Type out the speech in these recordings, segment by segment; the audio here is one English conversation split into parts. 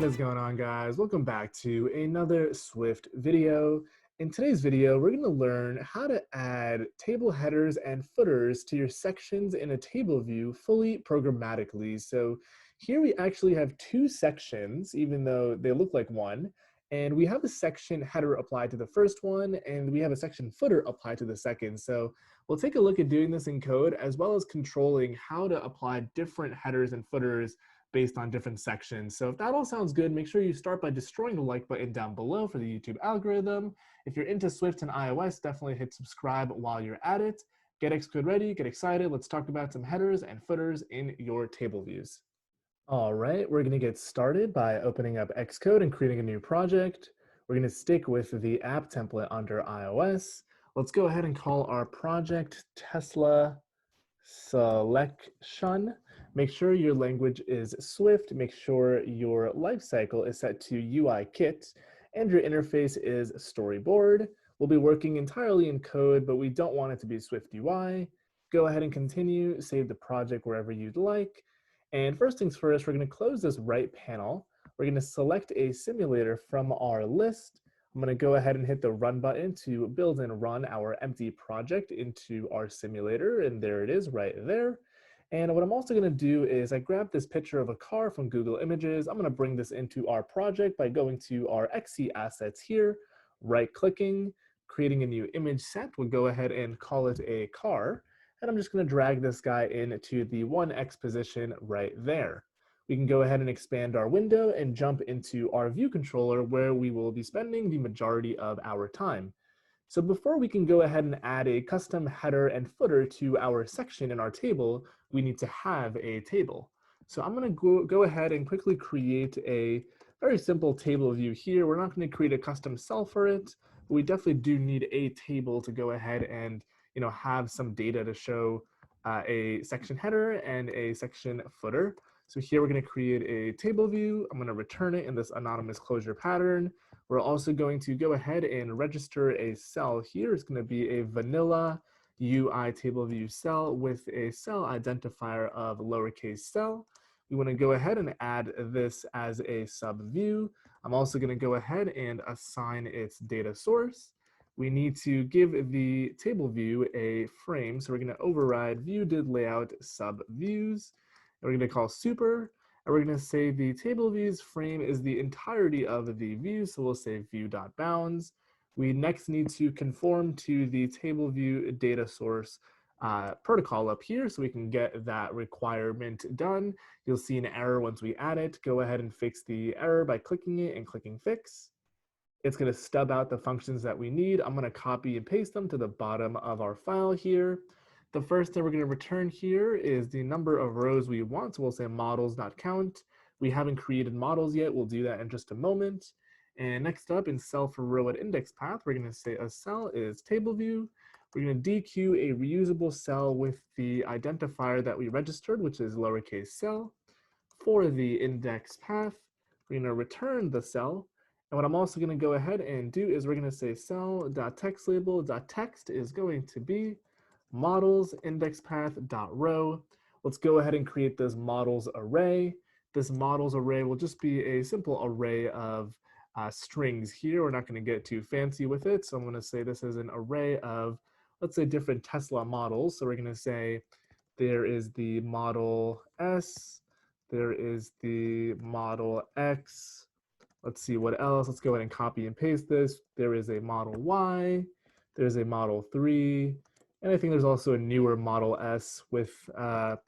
What is going on, guys? Welcome back to another Swift video. In today's video, we're going to learn how to add table headers and footers to your sections in a table view fully programmatically. So here we actually have two sections, even though they look like one, and we have a section header applied to the first one, and we have a section footer applied to the second. So we'll take a look at doing this in code, as well as controlling how to apply different headers and footers based on different sections. So if that all sounds good, make sure you start by destroying the like button down below for the YouTube algorithm. If you're into Swift and iOS, definitely hit subscribe while you're at it. Get Xcode ready, get excited. Let's talk about some headers and footers in your table views. All right, we're going to get started by opening up Xcode and creating a new project. We're going to stick with the app template under iOS. Let's go ahead and call our project Tesla Selection. Make sure your language is Swift. Make sure your lifecycle is set to uikit, and your interface is storyboard. We'll be working entirely in code, but we don't want it to be Swift UI. Go ahead and continue, save the project wherever you'd like. And first things first, we're going to close this right panel. We're going to select a simulator from our list. I'm going to go ahead and hit the run button to build and run our empty project into our simulator, and there it is right there. And what I'm also going to do is I grabbed this picture of a car from Google Images. I'm going to bring this into our project by going to our XC assets here, right-clicking, creating a new image set. We'll go ahead and call it a car. And I'm just going to drag this guy into the 1x position right there. We can go ahead and expand our window and jump into our view controller where we will be spending the majority of our time. So before we can go ahead and add a custom header and footer to our section in our table, we need to have a table. So I'm going to go ahead and quickly create a very simple table view here. We're not going to create a custom cell for it, but we definitely do need a table to go ahead and have some data to show a section header and a section footer. So here we're going to create a table view. I'm going to return it in this anonymous closure pattern. We're also going to go ahead and register a cell here. It's going to be a vanilla UI table view cell with a cell identifier of lowercase cell. We want to go ahead and add this as a sub view. I'm also going to go ahead and assign its data source. We need to give the table view a frame. So we're going to override view did layout sub views. And we're going to call super. And we're going to say the table view's frame is the entirety of the view. So we'll say view.bounds. We next need to conform to the table view data source protocol up here so we can get that requirement done. You'll see an error once we add it. Go ahead and fix the error by clicking it and clicking fix. It's going to stub out the functions that we need. I'm going to copy and paste them to the bottom of our file here. The first thing we're going to return here is the number of rows we want. So we'll say models.count. We haven't created models yet. We'll do that in just a moment. And next up, in cell for row at index path, we're going to say a cell is table view. We're going to dequeue a reusable cell with the identifier that we registered, which is lowercase cell. For the index path, we're going to return the cell. And what I'm also going to go ahead and do is we're going to say cell.textLabel.text is going to be models index path.row. Let's go ahead and create this models array. This models array will just be a simple array of strings here. We're not going to get too fancy with it. So I'm going to say this is an array of, let's say, different Tesla models. So we're going to say there is the Model S, there is the Model X. Let's see what else. Let's go ahead and copy and paste this. There is a Model Y, there's a Model 3, and I think there's also a newer Model S with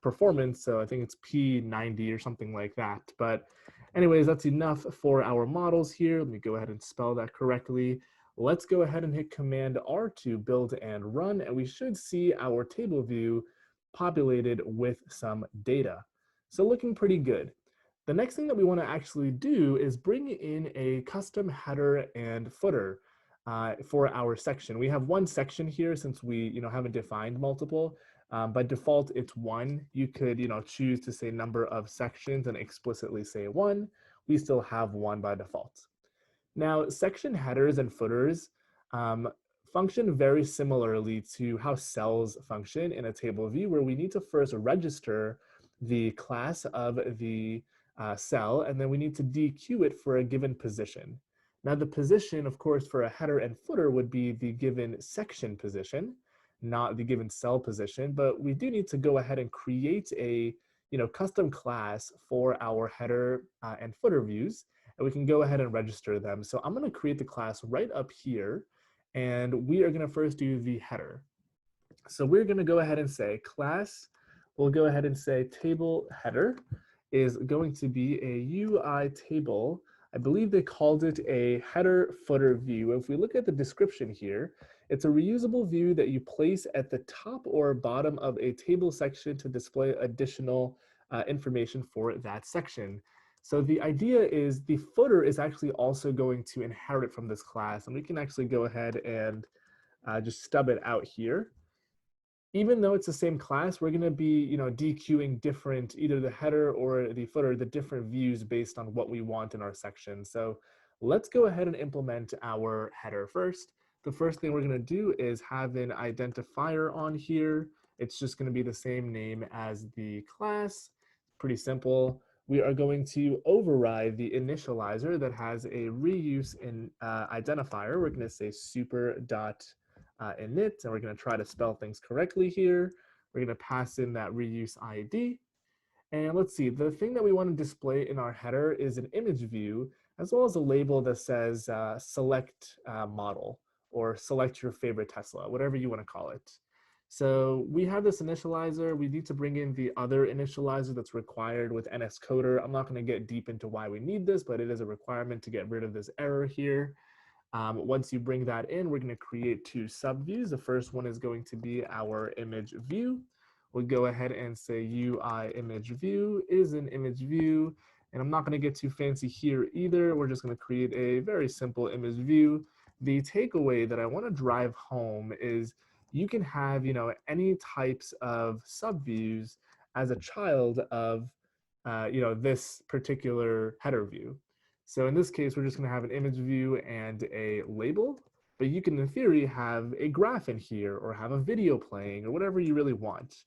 performance. So I think it's P90 or something like that. But anyways, that's enough for our models here. Let me go ahead and spell that correctly. Let's go ahead and hit Command R to build and run, and we should see our table view populated with some data. So looking pretty good. The next thing that we want to actually do is bring in a custom header and footer for our section. We have one section here since we haven't defined multiple. By default, it's one. You could choose to say number of sections and explicitly say one. We still have one by default. Now, section headers and footers function very similarly to how cells function in a table view, where we need to first register the class of the cell, and then we need to dequeue it for a given position. Now the position, of course, for a header and footer would be the given section position, not the given cell position, but we do need to go ahead and create a custom class for our header and footer views, and we can go ahead and register them. So I'm going to create the class right up here, and we are going to first do the header. So we're going to go ahead and say class, we'll go ahead and say table header is going to be a UI table. I believe they called it a header footer view. If we look at the description here, it's a reusable view that you place at the top or bottom of a table section to display additional information for that section. So the idea is the footer is actually also going to inherit from this class, and we can actually go ahead and just stub it out here. Even though it's the same class, we're going to be, dequeuing different, either the header or the footer, the different views based on what we want in our section. So let's go ahead and implement our header first. The first thing we're going to do is have an identifier on here. It's just going to be the same name as the class. Pretty simple. We are going to override the initializer that has a reuse in identifier. We're going to say super.init, and we're going to try to spell things correctly here. We're going to pass in that reuse ID. And let's see, the thing that we want to display in our header is an image view, as well as a label that says select model, or select your favorite Tesla, whatever you want to call it. So we have this initializer. We need to bring in the other initializer that's required with NSCoder. I'm not going to get deep into why we need this, but it is a requirement to get rid of this error here. Once you bring that in, we're going to create two subviews. The first one is going to be our image view. We'll go ahead and say UI image view is an image view. And I'm not going to get too fancy here either. We're just going to create a very simple image view. The takeaway that I want to drive home is you can have any types of subviews as a child of this particular header view. So in this case, we're just going to have an image view and a label, but you can in theory have a graph in here or have a video playing or whatever you really want.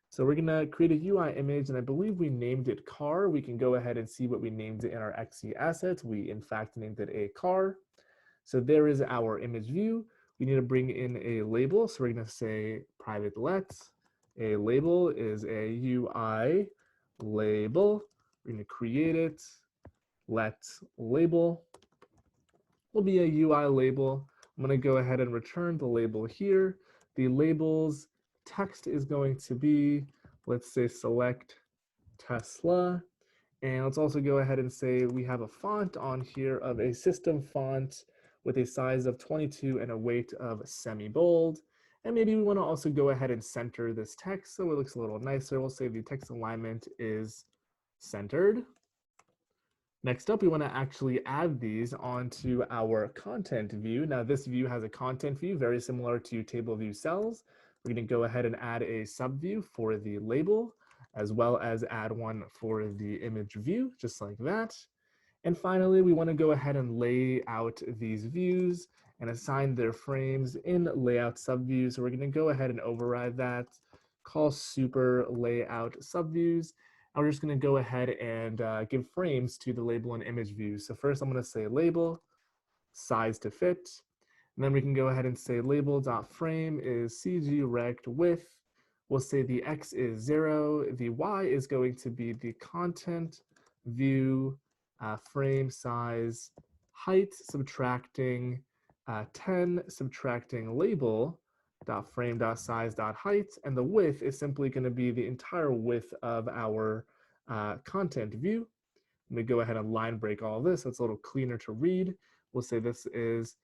So we're going to create a UI image, and I believe we named it car. We can go ahead and see what we named it in our XC assets. We in fact named it a car. So there is our image view. We need to bring in a label. So we're going to say private let. A label is a UI label. We're going to create it. Let label will be a UI label. I'm going to go ahead and return the label here. The label's text is going to be, let's say, select Tesla. And let's also go ahead and say we have a font on here of a system font with a size of 22 and a weight of semi-bold. And maybe we want to also go ahead and center this text so it looks a little nicer. We'll say the text alignment is centered. Next up, we want to actually add these onto our content view. Now this view has a content view very similar to tableView cells. We're going to go ahead and add a subview for the label, as well as add one for the image view, just like that. And finally, we want to go ahead and lay out these views and assign their frames in layout subviews. So we're going to go ahead and override that, call super layout subviews. And we're just going to go ahead and give frames to the label and image views. So first I'm going to say label, size to fit. And then we can go ahead and say label.frame is CG rect width. We'll say the X is 0. The Y is going to be the content view frame size height subtracting 10 subtracting label .frame.size.height, and the width is simply going to be the entire width of our content view. Let me go ahead and line break all this so it's a little cleaner to read. We'll say this is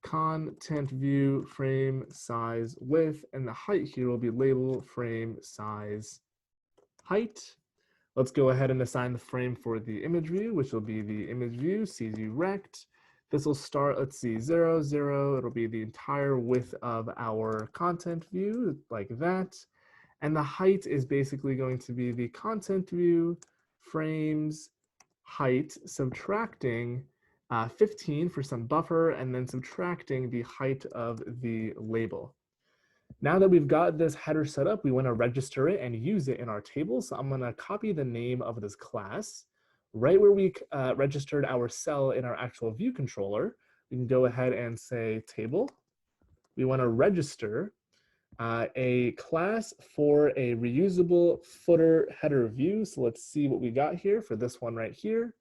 content view frame size width, and the height here will be label frame size height. Let's go ahead and assign the frame for the image view, which will be the image view CG rect. This will start, let's see, 0, 0. It'll be the entire width of our content view, like that. And the height is basically going to be the content view frames height subtracting 15 for some buffer, and then subtracting the height of the label. Now that we've got this header set up, we want to register it and use it in our table. So I'm going to copy the name of this class. Right where we registered our cell in our actual view controller, we can go ahead and say table. We want to register a class for a reusable footer header view. So let's see what we got here for this one right here.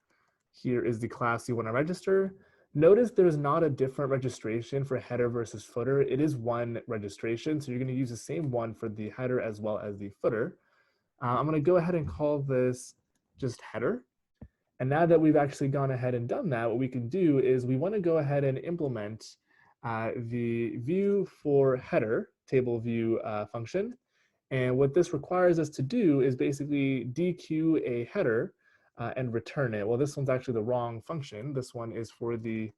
Here is the class you want to register. Notice there's not a different registration for header versus footer. It is one registration, so you're going to use the same one for the header as well as the footer. I'm going to go ahead and call this just header. And now that we've actually gone ahead and done that, what we can do is we want to go ahead and implement the view for header tableView function. And what this requires us to do is basically dequeue a header and return it. Well, this one's actually the wrong function. This one is for the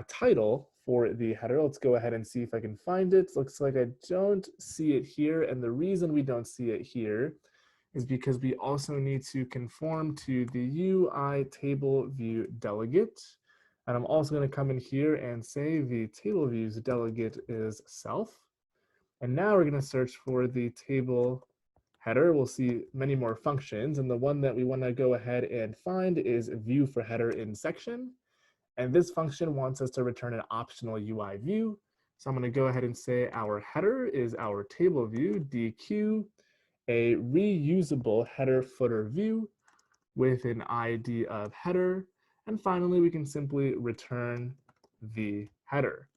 title for the header. Let's go ahead and see if I can find it. Looks like I don't see it here. And the reason we don't see it here is because we also need to conform to the UI tableView delegate. And I'm also going to come in here and say the tableView's delegate is self. And now we're going to search for the table header. We'll see many more functions. And the one that we want to go ahead and find is view for header in section. And this function wants us to return an optional UI view. So I'm going to go ahead and say our header is our table view, dequeue, a reusable header footer view with an ID of header. And finally, we can simply return the header.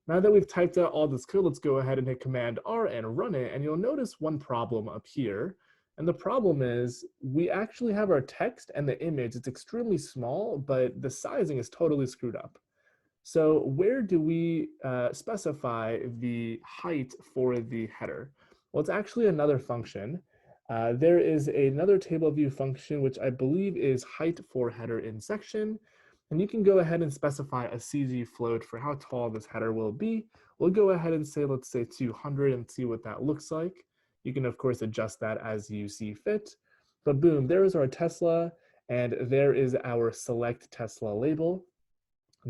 Now that we've typed out all this code, let's go ahead and hit Command R and run it. And you'll notice one problem up here. And the problem is we actually have our text and the image. It's extremely small, but the sizing is totally screwed up. So where do we specify the height for the header? Well, it's actually another function. There is another tableView function, which I believe is height for header in section. And you can go ahead and specify a CG float for how tall this header will be. We'll go ahead and say, let's say 200 and see what that looks like. You can, of course, adjust that as you see fit. But boom, there is our Tesla, and there is our select Tesla label,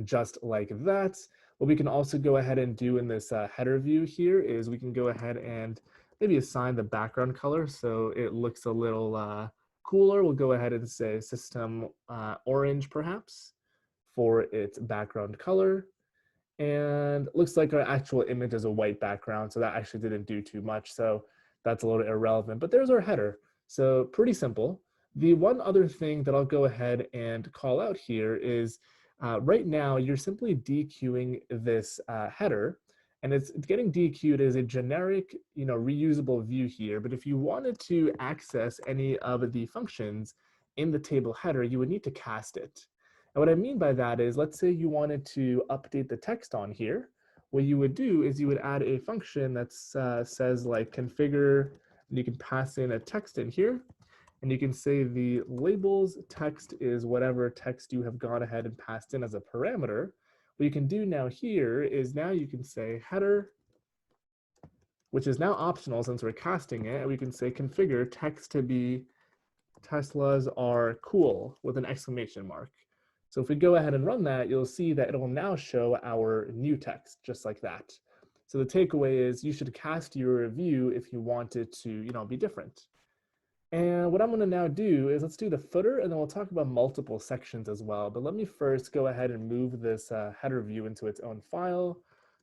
just like that. What we can also go ahead and do in this header view here is we can go ahead and maybe assign the background color so it looks a little cooler. We'll go ahead and say system orange perhaps for its background color. And it looks like our actual image is a white background, so that actually didn't do too much. So that's a little irrelevant, but there's our header. So pretty simple. The one other thing that I'll go ahead and call out here is right now you're simply dequeuing this header, and it's getting dequeued as a generic, reusable view here. But if you wanted to access any of the functions in the table header, you would need to cast it. And what I mean by that is, let's say you wanted to update the text on here. What you would do is you would add a function that says like configure, and you can pass in a text in here. And you can say the labels text is whatever text you have gone ahead and passed in as a parameter. What you can do now here is now you can say header, which is now optional since we're casting it. And we can say configure text to be Teslas are cool with an exclamation mark. So if we go ahead and run that, you'll see that it will now show our new text just like that. So the takeaway is you should cast your view if you want it to, be different. And what I'm going to now do is let's do the footer, and then we'll talk about multiple sections as well. But let me first go ahead and move this header view into its own file.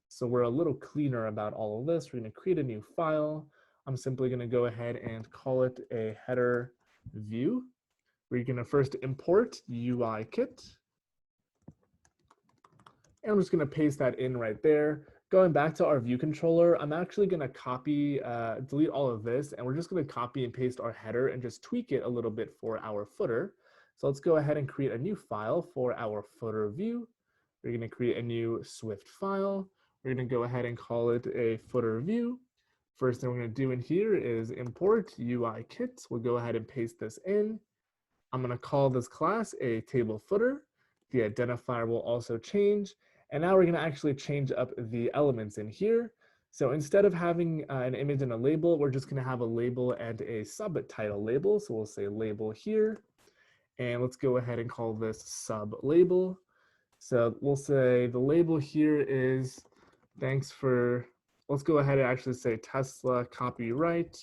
So we're a little cleaner about all of this. We're going to create a new file. I'm simply going to go ahead and call it a header view. We're going to first import uikit. And I'm just going to paste that in right there. Going back to our view controller, I'm actually going to copy, delete all of this, and we're just going to copy and paste our header and just tweak it a little bit for our footer. So let's go ahead and create a new file for our footer view. We're going to create a new Swift file. We're going to go ahead and call it a footer view. First thing we're going to do in here is import uikit. We'll go ahead and paste this in. I'm going to call this class a table footer. The identifier will also change. And now we're going to actually change up the elements in here. So instead of having an image and a label, we're just going to have a label and a subtitle label. So we'll say label here. And let's go ahead and call this sub label. So we'll say the label here is thanks for, let's go ahead and actually say Tesla copyright.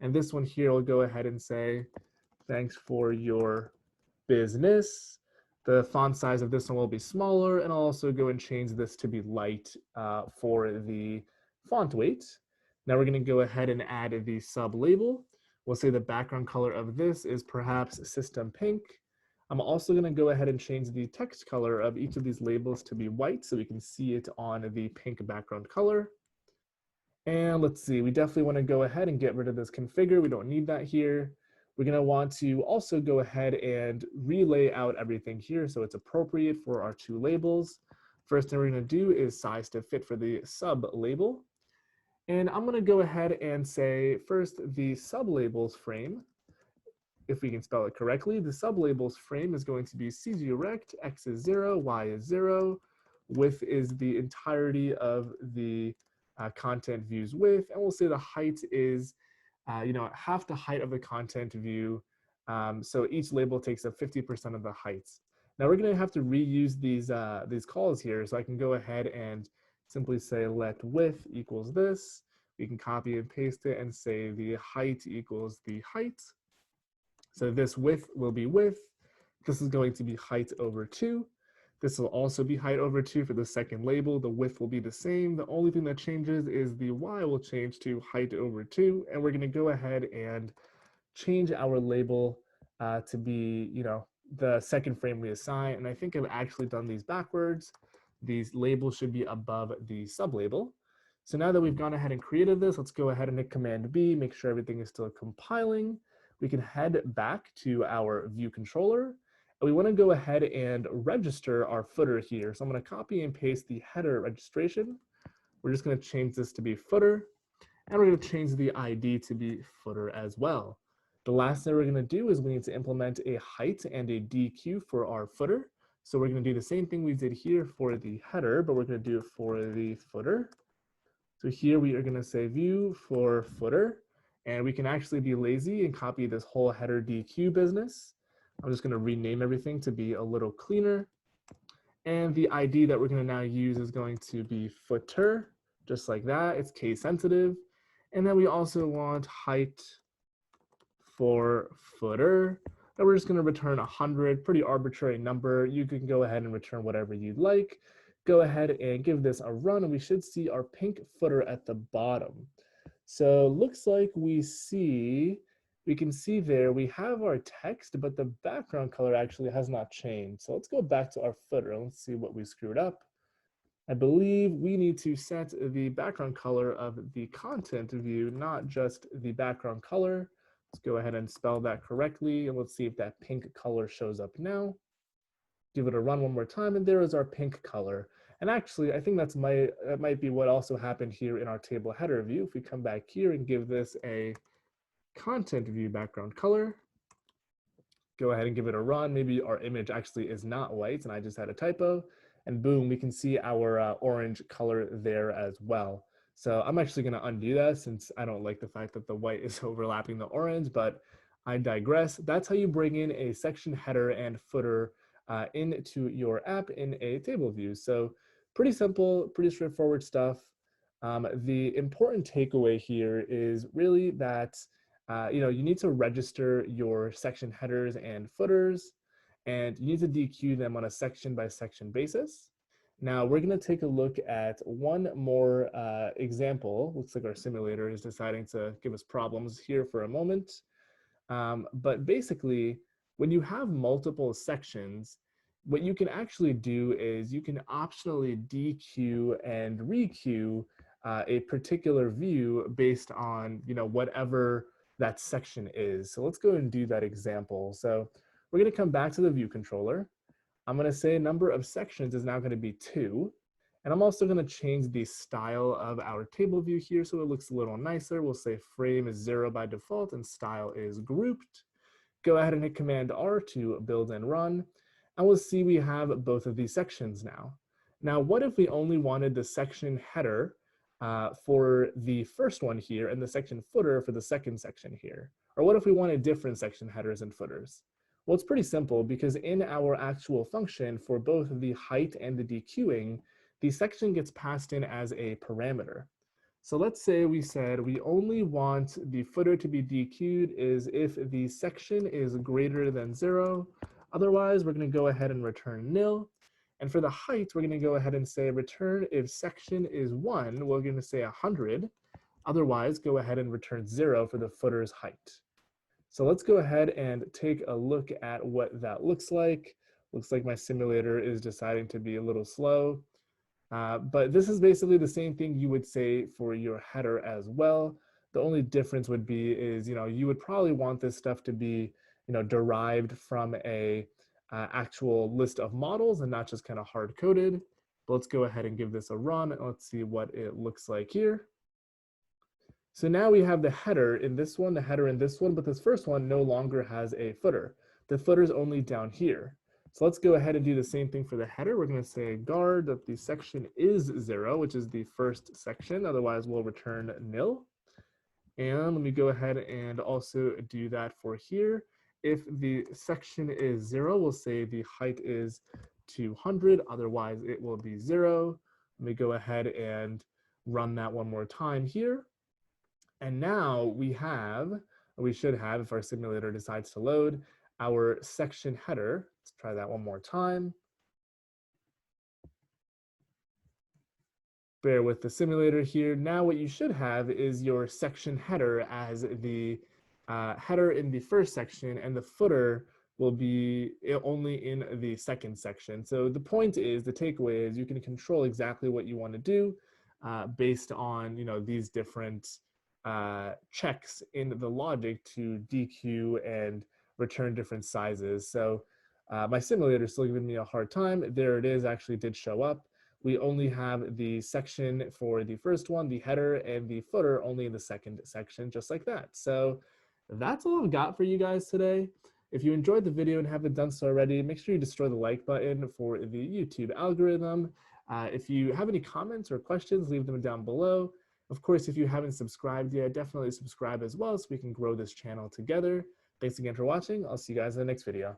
And this one here, we'll go ahead and say thanks for your business. The font size of this one will be smaller, and I'll also go and change this to be light for the font weight. Now we're going to go ahead and add the sub label. We'll say the background color of this is perhaps system pink. I'm also going to go ahead and change the text color of each of these labels to be white so we can see it on the pink background color. And let's see, we definitely want to go ahead and get rid of this configure. We don't need that here. We're going to want to also go ahead and relay out everything here so it's appropriate for our two labels. First thing we're going to do is size to fit for the sub label. And I'm going to go ahead and say first the sub labels frame. If we can spell it correctly, the sublabels frame is going to be CG rect, X is 0, Y is 0, width is the entirety of the content view's width, and we'll say the height is half the height of the content view. So each label takes up 50% of the heights. Now we're going to have to reuse these calls here, so I can go ahead and simply say let width equals this. We can copy and paste it and say the height equals the height. So this width will be width. This is going to be height over 2. This will also be height over 2 for the second label. The width will be the same. The only thing that changes is the Y will change to height over 2. And we're going to go ahead and change our label to be, the second frame we assign. And I think I've actually done these backwards. These labels should be above the sublabel. So now that we've gone ahead and created this, let's go ahead and hit Command B, make sure everything is still compiling. We can head back to our view controller, and we want to go ahead and register our footer here. So I'm going to copy and paste the header registration. We're just going to change this to be footer, and we're going to change the ID to be footer as well. The last thing we're going to do is we need to implement a height and a DQ for our footer. So we're going to do the same thing we did here for the header, but we're going to do it for the footer. So here we are going to say view for footer, and we can actually be lazy and copy this whole header DQ business. I'm just going to rename everything to be a little cleaner. And the ID that we're going to now use is going to be footer, just like that. It's case sensitive. And then we also want height for footer. And we're just going to return 100, pretty arbitrary number. You can go ahead and return whatever you'd like. Go ahead and give this a run, and we should see our pink footer at the bottom. So looks like we can see there we have our text, but the background color actually has not changed. So let's go back to our footer. Let's see what we screwed up. I believe we need to set the background color of the content view, not just the background color. Let's go ahead and spell that correctly, and let's see if that pink color shows up now. Give it a run one more time, and there is our pink color. And actually, I think that might be what also happened here in our table header view. If we come back here and give this a content view background color, go ahead and give it a run. Maybe our image actually is not white and I just had a typo. And boom, we can see our orange color there as well. So I'm actually going to undo that since I don't like the fact that the white is overlapping the orange, but I digress. That's how you bring in a section header and footer into your app in a table view. So pretty simple, pretty straightforward stuff. The important takeaway here is really that you need to register your section headers and footers, and you need to DQ them on a section by section basis. Now we're going to take a look at one more example. Looks like our simulator is deciding to give us problems here for a moment. But basically, when you have multiple sections, what you can actually do is you can optionally DQ and requeue a particular view based on whatever that section is. So let's go and do that example. So we're going to come back to the view controller. I'm going to say number of sections is now going to be 2. And I'm also going to change the style of our table view here so it looks a little nicer. We'll say frame is 0 by default and style is grouped. Go ahead and hit Command R to build and run. And we'll see we have both of these sections now. Now, what if we only wanted the section header for the first one here and the section footer for the second section here? Or what if we wanted different section headers and footers? Well, it's pretty simple because in our actual function for both the height and the DQing, the section gets passed in as a parameter. So let's say we said we only want the footer to be DQ'd is if the section is greater than 0, Otherwise, we're going to go ahead and return nil. And for the height, we're going to go ahead and say return if section is 1, we're going to say 100. Otherwise, go ahead and return 0 for the footer's height. So let's go ahead and take a look at what that looks like. Looks like my simulator is deciding to be a little slow. But this is basically the same thing you would say for your header as well. The only difference would be is, you would probably want this stuff to be, derived from a actual list of models and not just kind of hard coded. But let's go ahead and give this a run and let's see what it looks like here. So now we have the header in this one, the header in this one, but this first one no longer has a footer. The footer is only down here. So let's go ahead and do the same thing for the header. We're going to say guard that the section is 0, which is the first section. Otherwise, we'll return nil. And let me go ahead and also do that for here. If the section is 0, we'll say the height is 200. Otherwise, it will be 0. Let me go ahead and run that one more time here. And now we should have, if our simulator decides to load, our section header. Let's try that one more time. Bear with the simulator here. Now what you should have is your section header as the header in the first section, and the footer will be only in the second section. So the point is, the takeaway is you can control exactly what you want to do based on these different checks in the logic to dequeue and return different sizes. So my simulator is still giving me a hard time. There it is, actually did show up. We only have the section for the first one, the header, and the footer only in the second section, just like that. So that's all I've got for you guys today. If you enjoyed the video and haven't done so already, make sure you destroy the like button for the YouTube algorithm. If you have any comments or questions, leave them down below. Of course, if you haven't subscribed yet, definitely subscribe as well so we can grow this channel together. Thanks again for watching. I'll see you guys in the next video.